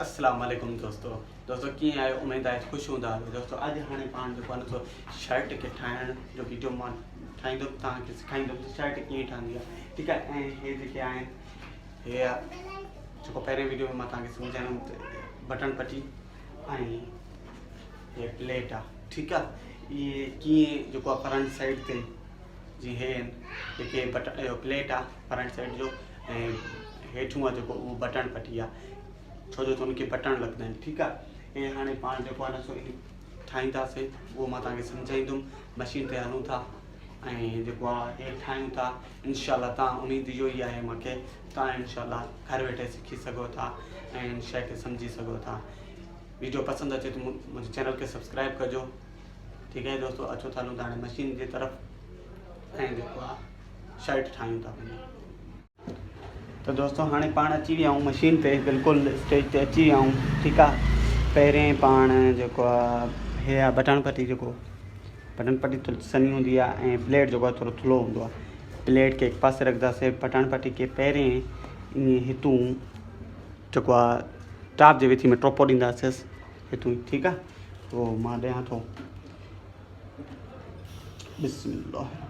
अस्सलाम वालेकुम दोस्तों कीअं आहियो। उमेद आहे ख़ुशि हूंदा दोस्तों। अॼु हाणे पाण जेको आहे शर्ट खे ठाहिण जो वीडियो मां ठाहींदुमि, तव्हांखे सेखारींदुमि शर्ट कीअं ठहंदी आहे। ठीकु आहे। ऐं हे जेके आहिनि हे जेको पहिरें वीडियो में मां तव्हांखे सम्झाईंदुमि बटन पटी ऐं हे प्लेट आहे। ठीकु आहे। इहे कीअं जेको आहे फ्रंट साइड ते जीअं हे आहिनि जेके बटन प्लेट आहे फ्रंट साइड जो, ऐं हेठूं आहे जेको उहो बटन पटी आहे, छो जो उनखे बटन लॻंदा आहिनि। ठीकु आहे। ऐं हाणे पाण जेको आहे ठाहींदासीं उहो मां तव्हांखे सम्झाईंदुमि। मशीन ते हलूं था ऐं जेको आहे हे ठाहियूं था। इंशाल्लाह तव्हां उमेद इहो ई आहे मूंखे, तव्हां इंशाल्लाह घर वेठे सिखी सघो था ऐं इन शइ खे सम्झी सघो था। वीडियो पसंदि अचे त मुंहिंजे चैनल खे सब्सक्राइब कजो। ठीकु आहे दोस्तों, अचो था हलूं था हाणे मशीन जे तरफ़ ऐं जेको आहे शर्ट ठाहियूं था वञी। तो दोस्तों हाणे पाण अची विया आहियूं मशीन ते, बिल्कुलु स्टेज ते अची विया आहियूं। ठीकु आहे। पहिरें पाण जेको आहे हे आहे बटन पटी, जेको बटन पटी थोरी सनी हूंदी आहे ऐं प्लेट जेको आहे थोरो थुल्हो हूंदो आहे। प्लेट खे हिकु पासे रखंदासीं, बटन पटी खे पहिरें ईअं हितूं जेको आहे टाप जे विच में टोपो ॾींदासीं हितूं। ठीकु आहे। पोइ मां ॾियां थो बिस्मिल्लाह।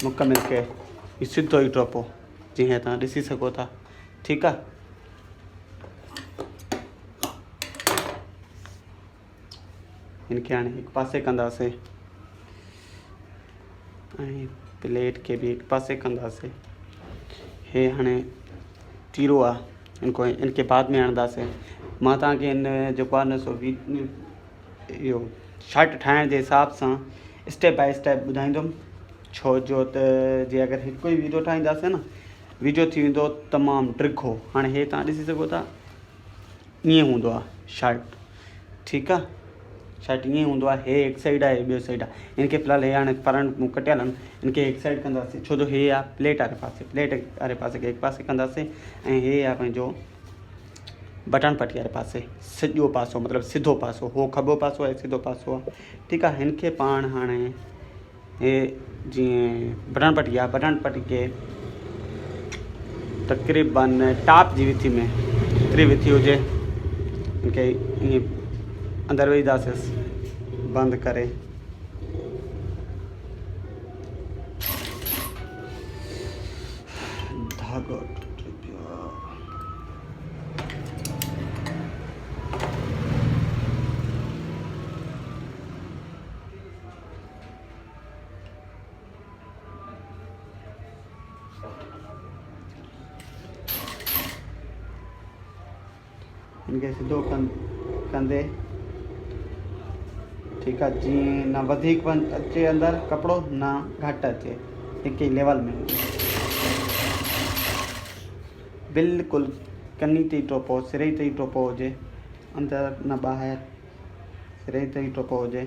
मुकमिल के सिद्धो ई टोपो जीअं तव्हां ॾिसी सघो था। ठीकु आहे। हिनखे हाणे हिकु पासे कंदासीं ऐं प्लेट खे बि हिकु पासे कंदासीं। हे हाणे तीरो आहे, इनके बाद में आणंदासीं। मां तव्हांखे हिन जेको आहे न सो इहो शर्ट ठाहिण जे हिसाब सां स्टेप बाय स्टेप ॿुधाईंदुमि, छो जो त जे अगरि हिकु ई वीडियो ठाहींदासीं न, वीडियो थी वेंदो तमामु ड्रिखो। हाणे हे तव्हां ॾिसी सघो था, ईअं हूंदो आहे शर्ट। ठीकु आहे। शर्ट ईअं हूंदो आहे। हे हिकु साइड आहे, ॿियो साइड आहे। इनखे फ़िलहाल हे हाणे फ्रंट मूं कटियल आहिनि, इनखे हिकु साइड कंदासीं, छो जो हे आहे प्लेट वारे पासे, प्लेट वारे पासे खे हिकु पासे कंदासीं ऐं हे आहे पंहिंजो बटन पटी वारे पासे सॼो पासो, मतिलबु सिधो पासो। हो खॿो पासो आहे, सिधो पासो आहे। ठीकु आहे। हिनखे पाण हाणे हे जीअं बटन पटी आहे, बटन पटी खे तक़रीबन टाप जी विथी में एतिरी विथी हुजे, इनखे ईअं अंदरि विझंदासीं बंदि करे। धागो टुटी पियो। इनके सिधो कंदे। ठीकु आहे। जीअं न वधीक अचे अंदरि कपिड़ो, न घटि अचे, हिकु ई लेवल में बिल्कुलु कनी ते टोपो, सिरे ते टोपो हुजे, अंदरि न ॿाहिरि, सिरे ते टोपो हुजे।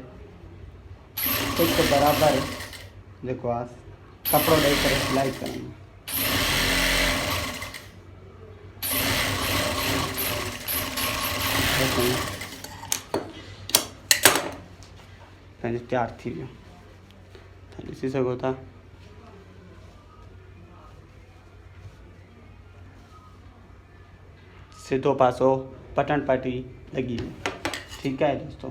हिकु बराबरि जेको आहे कपिड़ो ॾेई करे सिलाई करणी। पंहिंजो तयारु थी वियो, तव्हां ॾिसी सघो था। सिधो पासो बटन पटी लॻी वई। ठीकु आहे दोस्तों।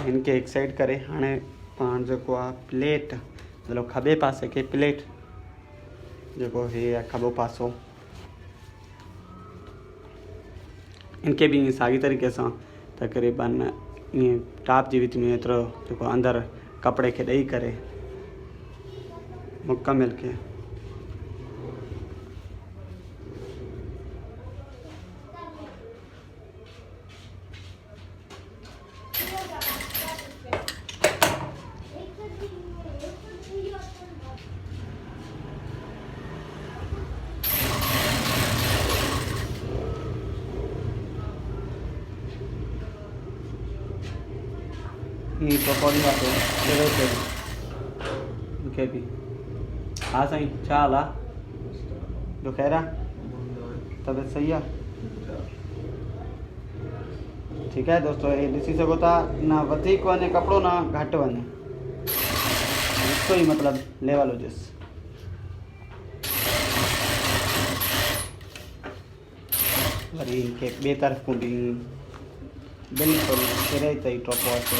हिनखे हिकु साइड करे हाणे पाण जेको आहे प्लेट, मतिलबु खॿे पासे खे प्लेट, जेको हे आहे खॿो पासो, इनके भी साॻी तरीक़े सां तक़रीबन ईअं टाप जी विच में एतिरो जेको अंदरि कपिड़े खे ॾेई करे मुकमिल खे ये पकौड़ी वाले जगह पे उनके भी। हाँ साईं, छा हाल आहे? जो ख़ैर आहे? तबियत सही आहे? ठीक है दोस्तों, ये ॾिसी सघो था, न वधीक वञे कपिड़ो न घटि वञे। पासो ही मतलब लेवल हुजेसि। वरी हिनखे ॿिए तरफ़ बि बिल्कुलु सिरे ताईं टोपो अचे।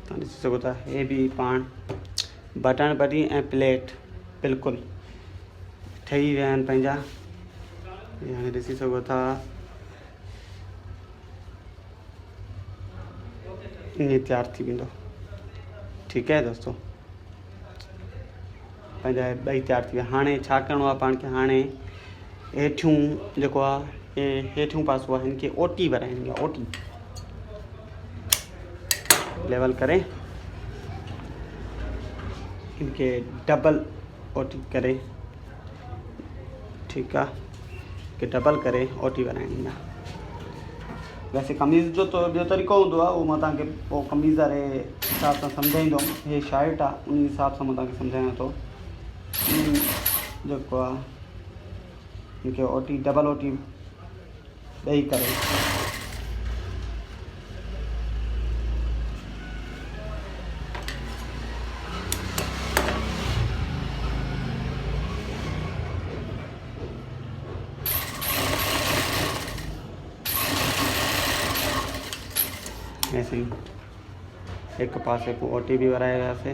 तव्हां ॾिसी सघो था हे बि पाण बटन बटी ऐं प्लेट बिल्कुलु ठही विया आहिनि पंहिंजा। हाणे ॾिसी सघो था ईअं तयारु थी वेंदो। ठीकु आहे दोस्तो, पंहिंजा ॿई तयारु थी विया। हाणे छा करिणो आहे पाण खे, हाणे हेठियूं जेको आहे हे हेठियूं पासो आहे हिनखे ओटी भराइणी आहे। ओटी लेवल करे इनके डबल ओटी करे, ठीकु आहे, कि डबल करे ओटी बनाइणी आहे। वैसे कमीज़ जो तो ॿियो तरीक़ो हूंदो आहे, उहो मां तव्हांखे पोइ कमीज़ वारे हिसाब सां सम्झाईंदुमि। हे शर्ट आहे उन हिसाब सां मां तव्हांखे सम्झायां थो। जेको आहे हिनखे ओटी डबल ओटी ॾेई करे ऐसे ही एक पासे को ओटी भी भराए वियासीं।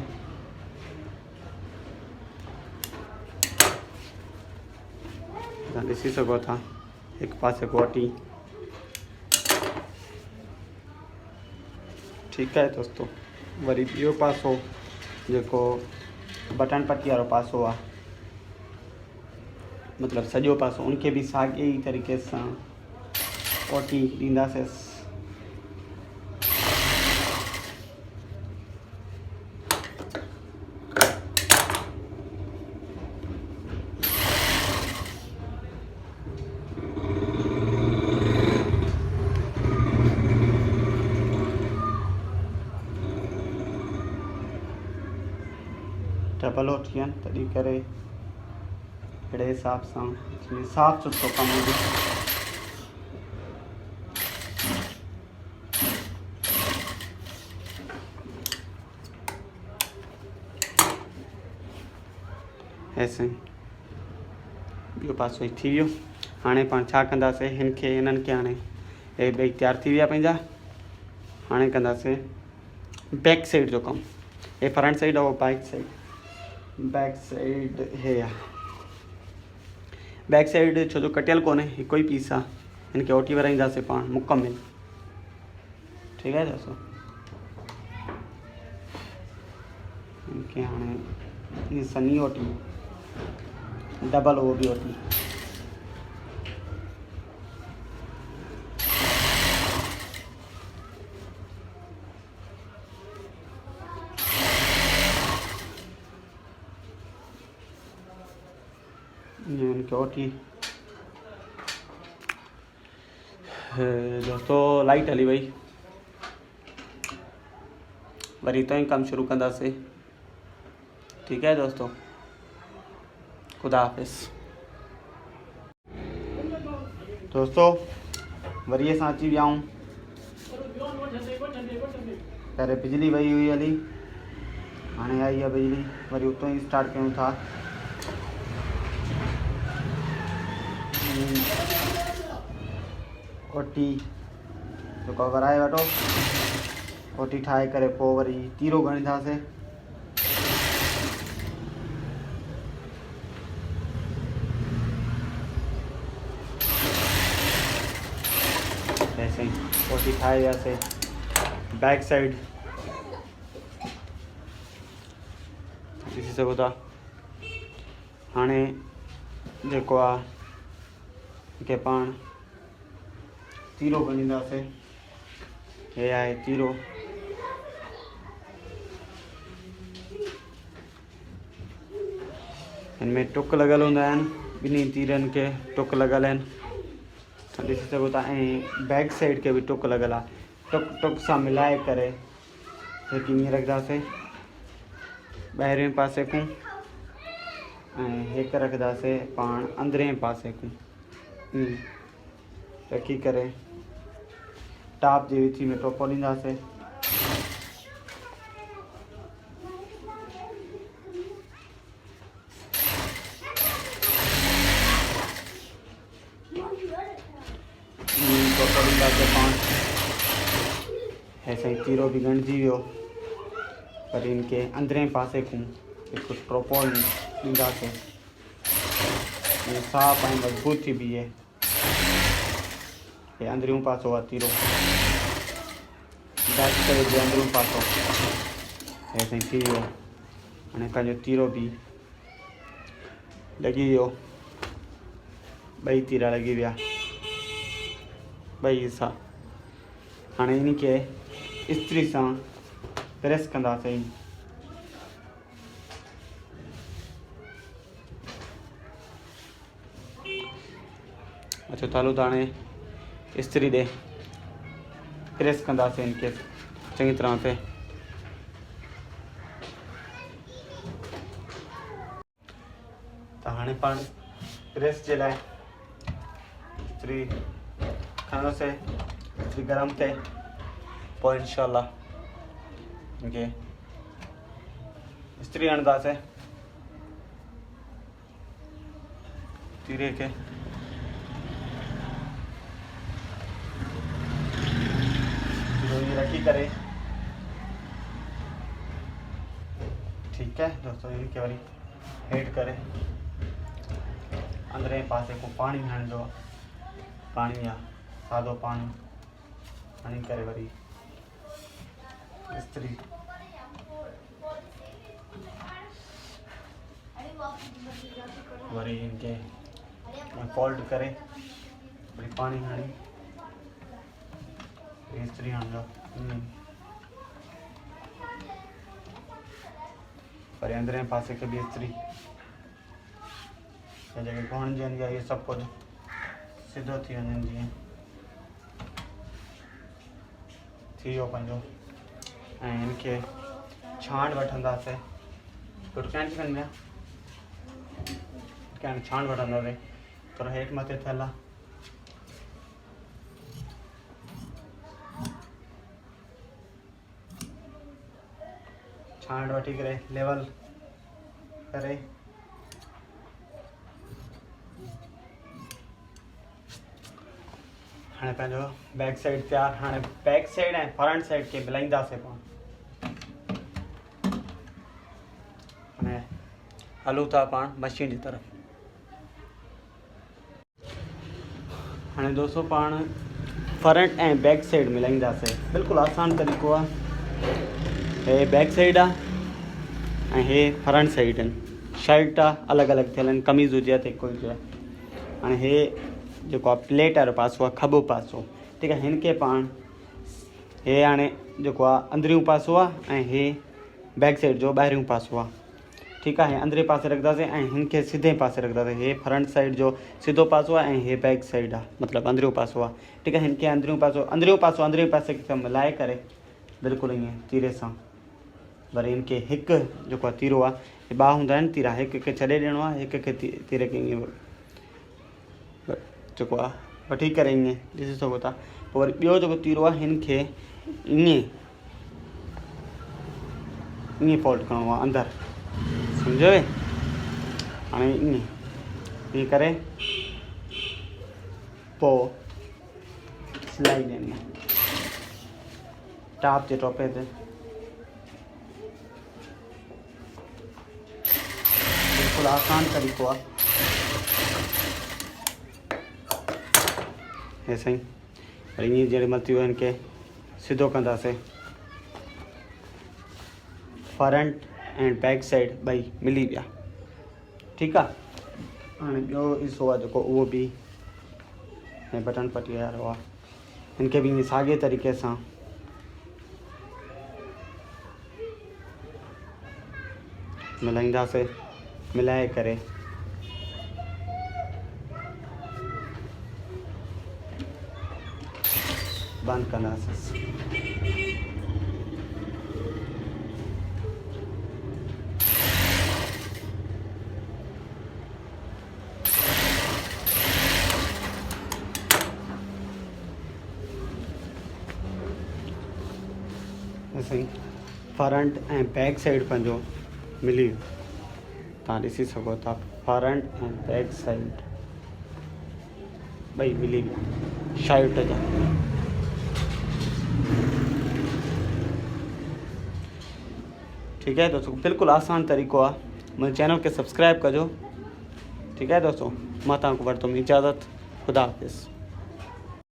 तव्हां ॾिसी सघो था हिकु पासे को ओटी। ठीकु आहे दोस्तो, वरी ॿियो पासो जेको बटन पट्टी वारो पासो आहे, मतिलबु सॼो पासो, उनखे बि साॻिए ई तरीक़े सां ओटी ॾींदासीं। डबल ओटी आहिनि तॾहिं करे अहिड़े हिसाब सां साफ़ सुथिरो कमु हुजे। ऐसे ॿियो पासो ई थी वियो। हाणे पाण छा कंदासीं, हिननि खे हाणे हे ॿई तयारु थी विया पंहिंजा। हाणे कंदासीं बैक साइड जो कमु। हे फ्रंट साइड और बैक साइड। बैक साइड हे आहे, बैक साइड छो जो कटियल कोन्हे, हिकु ई पीस आहे। हिनखे ओटी भराईंदासीं पाण मुकमिल। ठीकु आहे दोस्तों, हिनखे हाणे सनी ओटी डबल वो भी ओटी। ये उनकी ओटी दोस्तों लाइट हली वही, वरी तो ही कम शुरू कंदासीं। ठीक है दोस्तों, खुदा हाफिज़। दोस्तों वरी असां अची विया आहियूं। पहिरें बिजली वही हुई हली, हाणे आई आहे बिजली, वरी उतो ही स्टार्ट कयूं था। ओटी जेको वराए वठो, ओटी ठाहे करे पोइ वरी तीरो ॻणींदासीं। ऐसे ही ओटी ठाहे वियासीं। बैक साइड ॾिसी सघो था। हाणे जेको आहे के पाण तीरो ॻणींदासीं। हे आहे तीरो। इनमें टुक लॻल हूंदा आहिनि, ॿिन्ही तीरनि के टुक लॻल आहिनि, त ॾिसी सघो था। ऐं बैक साइड के भी टुक लॻल आहे। टुक टुक सां मिलाए करे हिकु ईअं रखंदासीं ॿाहिरें पासे को, एक रखदासीं पाण अंदरें पासे को रखी करे टाप जे विच में टोपो ॾींदासीं। टोपो ॾींदासीं पाण। ऐसे ही तीरो भी गंढिजी वियो पर इनके अंदरें पासे को एक टोपो ॾींदासीं। ये साफ़ ऐं मजबूत थी भी है। ये अंदरियों पासो आहे तीरो बैक साइड जे अंदरियों पासो ऐसे ही थी वियो। हाणे पंहिंजो तीरो भी लॻी वियो। ॿई तीरा लॻी विया ॿई हिसा। हाणे इनके इस्त्री सां प्रेस कंदासीं। अच्छा चालू त हाणे इस्त्री ॾे प्रेस कंदासीं इनके चङी तरह से। त हाणे पाण प्रेस जे लाइ इस्त्री खणंदासीं। इस्त्री गरम थिए पोइ इंशाल्लाह इनके इस्त्री हणंदासीं तीरे के। रखी करे ठीक है दोस्तों। इनके वरी हेठ करे अंदरें पासे को पानी हणिजो। पानी या सादो पानी हणी करे वरी इस्त्री वरी इनके फोल्ड करे वरी पानी हणी इस्त्री हणिजो। वरी अंदरें पासे के भी इस्त्री जगह घुणिजी वेंदी आहे। इहे सभु कुझु सिधो थी वञनि जीअं थी वियो पंहिंजो। ऐं इनखे छांड वठंदासीं। टुटकाइण थी वञे हाणे छांड वठंदासीं थोरो हेठि मथे थियल आहे। छांड वठी करे लेवल करे हाणे पंहिंजो बैक साइड तैयार। हाणे बैक साइड ऐं फ्रंट साइड खे मिलाईंदासीं पाण। हाणे हलूं था पाण मशीन जी तरफ़। हाणे दोस्तों पाण फ्रंट ऐं बैक साइड मिलाईंदासीं। बिल्कुलु आसान तरीक़ो आहे। हे बैक साइड आहे ऐं हे फ्रंट साइड आहिनि। शर्ट आहे अलॻि अलॻि थियल आहिनि। कमीज़ हुजे त हिकु हुजे। हाणे हे जेको आहे प्लेट वारो पासो आहे खॿो पासो ठीकु आहे। हिन खे पाण हे हाणे जेको आहे अंदरियों पासो आहे ऐं हे बैक साइड जो ॿाहिरियों पासो आहे ठीकु आहे। हे अंदरे पासे रखंदासीं ऐं हिन खे सिधे पासे रखंदासीं। हे फ्रंट साइड जो सिधो पासो आहे ऐं हे बैक साइड आहे मतिलबु अंदरियों पासो आहे ठीकु आहे। हिन खे अंदरियों पासो अंदरियों पासे खे मिलाए करे बिल्कुलु ईअं तीरे सां वरी इनके हिकु जेको आहे तीरो आहे हे ॿ हूंदा आहिनि तीरा। हिक खे छॾे ॾियणो आहे। हिक खे तीरे खे ईअं जेको आहे वठी करे ईअं ॾिसी सघो था। पोइ वरी ॿियो जेको तीरो आहे हिन खे ईअं फोल्ड करिणो आहे अंदरि सम्झो। हाणे ईअं करे पोइ सिलाई ॾियणी आहे टाप जे टोपे ते। बिल्कुलु आसान तरीक़ो आहे। हे साईं वरी ईअं जहिड़े मथी हिनखे सिधो कंदासीं। फ्रंट ऐं बैक साइड ॿई मिली विया ठीकु आहे। हाणे ॿियो हिसो आहे जेको उहो बि ऐं बटन पटी वारो आहे। हिनखे बि ईअं साॻे तरीक़े सां मिलाईंदासीं। मिलाए करे बंदि कंदासीं। असां फ्रंट ऐं बैक साइड पंहिंजो मिली वियो, तव्हां ॾिसी सघो था फ्रंट ऐं बैक साइड ॿई मिली विया शर्ट जा। ठीक है दोस्तों, बिल्कुलु आसान तरीक़ो आहे। मुंहिंजे चैनल खे सब्सक्राइब कजो। ठीक है दोस्तों, मां तव्हांखां वठंदुमि इजाज़त। ख़ुदा हाफ़िज़।